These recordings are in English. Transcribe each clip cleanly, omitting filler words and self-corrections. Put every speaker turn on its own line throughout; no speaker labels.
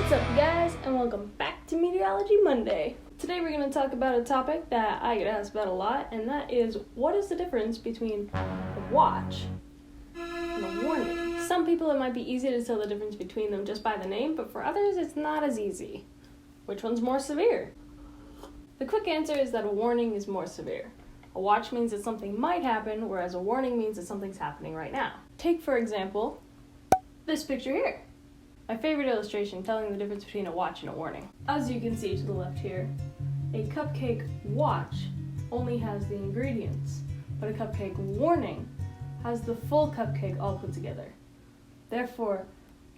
What's up, guys, and welcome back to Meteorology Monday. Today we're going to talk about a topic that I get asked about a lot, and that is, what is the difference between a watch and a warning? Some people it might be easy to tell the difference between them just by the name, but for others it's not as easy. Which one's more severe? The quick answer is that a warning is more severe. A watch means that something might happen, whereas a warning means that something's happening right now. Take, for example, this picture here. My favorite illustration telling the difference between a watch and a warning. As you can see to the left here, a cupcake watch only has the ingredients, but a cupcake warning has the full cupcake all put together. Therefore,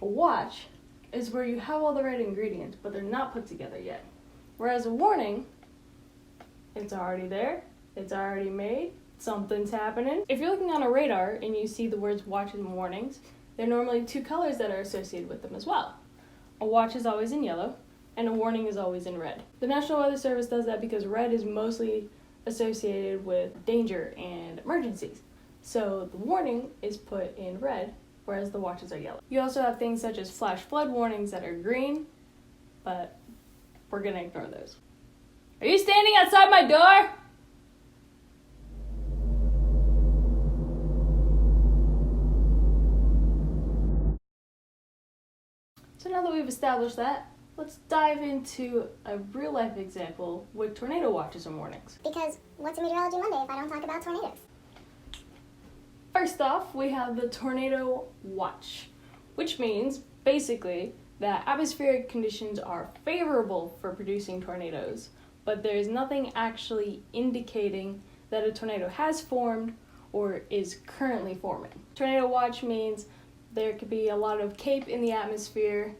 a watch is where you have all the right ingredients, but they're not put together yet. Whereas a warning, it's already there, it's already made, something's happening. If you're looking on a radar and you see the words watches and warnings, there are normally two colors that are associated with them as well. A watch is always in yellow, and a warning is always in red. The National Weather Service does that because red is mostly associated with danger and emergencies. So the warning is put in red, whereas the watches are yellow. You also have things such as flash flood warnings that are green, but we're gonna ignore those. Are you standing outside my door? So now that we've established that, let's dive into a real-life example with tornado watches and warnings.
Because what's a Meteorology Monday if I don't talk about tornadoes?
First off, we have the tornado watch, which means basically that atmospheric conditions are favorable for producing tornadoes, but there is nothing actually indicating that a tornado has formed or is currently forming. Tornado watch means there could be a lot of CAPE in the atmosphere.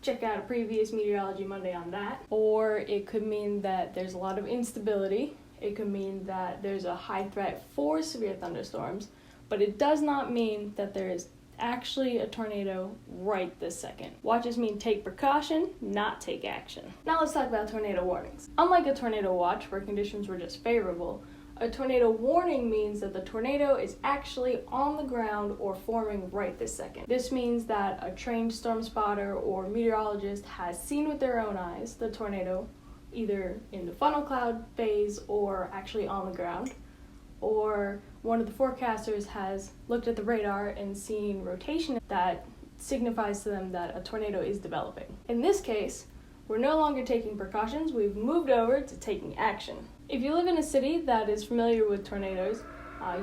Check out a previous Meteorology Monday on that. Or it could mean that there's a lot of instability. It could mean that there's a high threat for severe thunderstorms, but it does not mean that there is actually a tornado right this second. Watches mean take precaution, not take action. Now let's talk about tornado warnings. Unlike a tornado watch where conditions were just favorable, a tornado warning means that the tornado is actually on the ground or forming right this second. This means that a trained storm spotter or meteorologist has seen with their own eyes the tornado, either in the funnel cloud phase or actually on the ground, or one of the forecasters has looked at the radar and seen rotation that signifies to them that a tornado is developing. In this case, we're no longer taking precautions, we've moved over to taking action. If you live in a city that is familiar with tornadoes,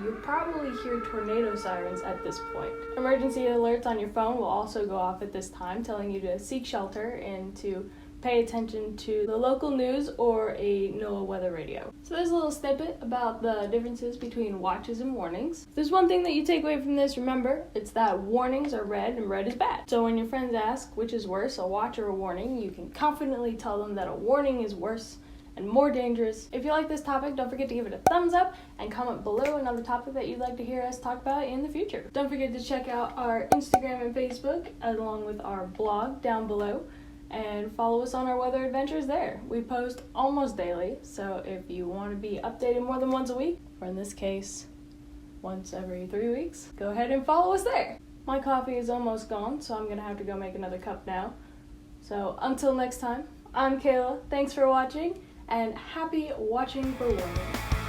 you'll probably hear tornado sirens at this point. Emergency alerts on your phone will also go off at this time, telling you to seek shelter and to pay attention to the local news or a NOAA weather radio. So there's a little snippet about the differences between watches and warnings. If there's one thing that you take away from this, remember, it's that warnings are red and red is bad. So when your friends ask which is worse, a watch or a warning, you can confidently tell them that a warning is worse and more dangerous. If you like this topic, don't forget to give it a thumbs up and comment below another topic that you'd like to hear us talk about in the future. Don't forget to check out our Instagram and Facebook along with our blog down below, and follow us on our weather adventures there. We post almost daily, so if you want to be updated more than once a week, or in this case, once every 3 weeks, go ahead and follow us there. My coffee is almost gone, so I'm gonna have to go make another cup now. So until next time, I'm Kayla, thanks for watching, and happy watching for warning.